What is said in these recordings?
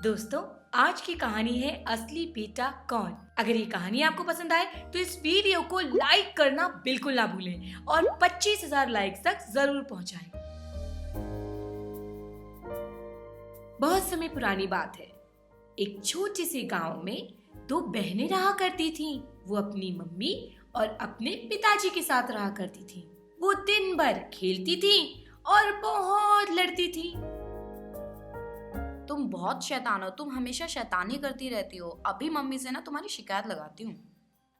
दोस्तों, आज की कहानी है असली बेटा कौन। अगर ये कहानी आपको पसंद आए तो इस वीडियो को लाइक करना बिल्कुल ना भूलें और 25,000 लाइक्स तक जरूर पहुंचाएं। बहुत समय पुरानी बात है। एक छोटे से गांव में दो बहनें रहा करती थीं। वो अपनी मम्मी और अपने पिताजी के साथ रहा करती थीं। वो दिन भर खेलती थीं और बहुत लड़ती थीं। तुम बहुत शैतान हो। तुम हमेशा शैतानी करती रहती हो। अभी मम्मी से ना तुम्हारी शिकायत लगाती हूँ।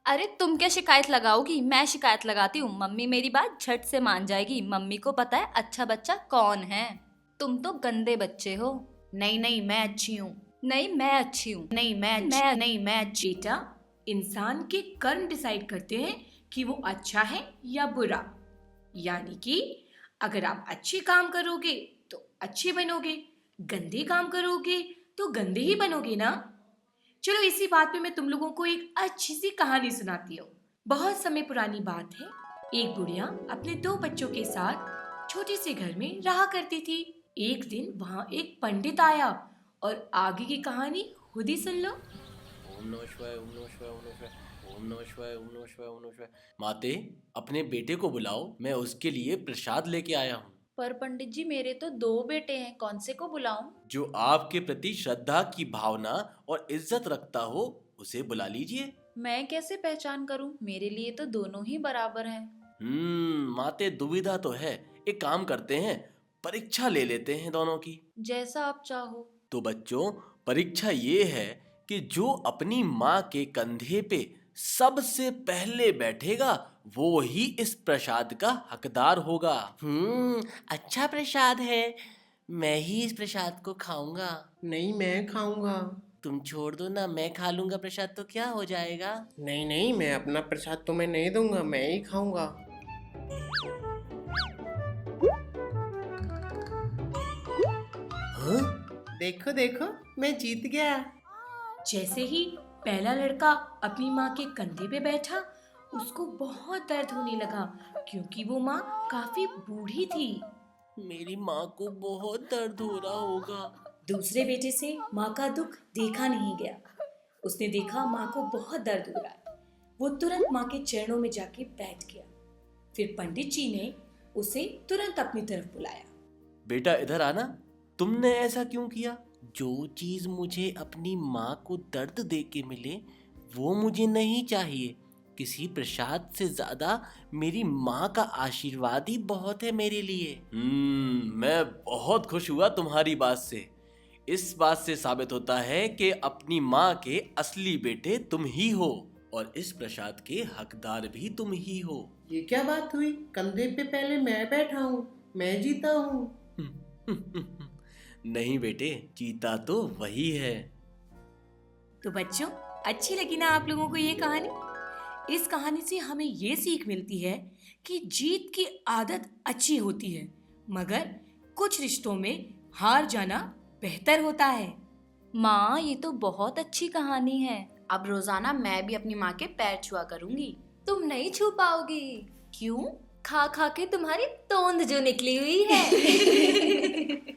अरे तुम क्या शिकायत लगाओगी? मैं शिकायत लगाती हूँ। मम्मी मेरी बात झट से मान जाएगी। मम्मी को पता है अच्छा बच्चा कौन है। तुम तो गंदे बच्चे हो। नहीं नहीं, मैं अच्छी हूँ। नहीं मैं अच्छी हूँ। नहीं मैं अच्छी। बेटा, इंसान के कर्म डिसाइड करते हैं कि वो अच्छा है या बुरा। यानी कि अगर आप अच्छे काम करोगे तो अच्छे बनोगे, गंदे काम करोगे तो गंदे ही बनोगे ना। चलो इसी बात पे मैं तुम लोगों को एक अच्छी सी कहानी सुनाती हूँ। बहुत समय पुरानी बात है। एक बुढ़िया अपने दो बच्चों के साथ छोटे से घर में रहा करती थी। एक दिन वहाँ एक पंडित आया और आगे की कहानी खुद ही सुन लो। ओम नमः शिवाय, ओम नमः शिवाय, ओम नमः शिवाय, ओम नमः शिवाय, ओम नमः शिवाय, ओम नमः शिवाय। माते, अपने बेटे को बुलाओ, मैं उसके लिए प्रसाद लेके आया हूँ। पर पंडित जी, मेरे तो दो बेटे हैं, कौन से को बुलाऊं? जो आपके प्रति श्रद्धा की भावना और इज्जत रखता हो उसे बुला लीजिए। मैं कैसे पहचान करूं? मेरे लिए तो दोनों ही बराबर हैं। माते, दुविधा तो है। एक काम करते हैं, परीक्षा ले लेते हैं दोनों की। जैसा आप चाहो। तो बच्चों, परीक्षा ये है कि जो अपनी माँ के कंधे पे सबसे पहले बैठेगा वो ही इस प्रसाद का हकदार होगा। अच्छा प्रसाद है, मैं ही इस प्रसाद को खाऊंगा। नहीं, मैं खाऊंगा। तुम छोड़ दो ना, मैं खा लूंगा प्रसाद तो क्या हो जाएगा। नहीं नहीं, मैं अपना प्रसाद तुम्हें नहीं दूंगा, मैं ही खाऊंगा। हाँ? देखो देखो, मैं जीत गया। जैसे ही पहला लड़का अपनी माँ के कंधे पे बैठा, उसको बहुत दर्द होने लगा क्योंकि वो माँ काफी बूढ़ी थी। मेरी माँ को बहुत दर्द हो रहा होगा। दूसरे बेटे से माँ का दुख देखा नहीं गया। उसने देखा माँ को बहुत दर्द हो रहा है। वो तुरंत माँ के चरणों में जाके बैठ गया। फिर पंडित जी ने उसे तुरंत अपनी तरफ बुलाया। बेटा इधर आना, तुमने ऐसा क्यों किया? जो चीज मुझे अपनी माँ को दर्द दे के मिले वो मुझे नहीं चाहिए। किसी प्रसाद से ज्यादा मेरी माँ का आशीर्वाद ही बहुत है मेरे लिए। मैं बहुत खुश हुआ तुम्हारी बात से। इस बात से साबित होता है कि अपनी माँ के असली बेटे तुम ही हो और इस प्रसाद के हकदार भी तुम ही हो। ये क्या बात हुई? कंधे पे पहले मैं बैठा हूँ, मैं जीता हूँ। नहीं बेटे, जीता तो वही है। तो बच्चों, अच्छी लगी ना आप लोगों को ये कहानी? इस कहानी से हमें ये सीख मिलती है कि जीत की आदत अच्छी होती है, मगर कुछ रिश्तों में हार जाना बेहतर होता है। माँ, ये तो बहुत अच्छी कहानी है। अब रोजाना मैं भी अपनी माँ के पैर छुआ करूंगी। तुम नहीं छू पाओगी। क्यों? खा खा के तुम्हारी तोंद जो निकली हुई है।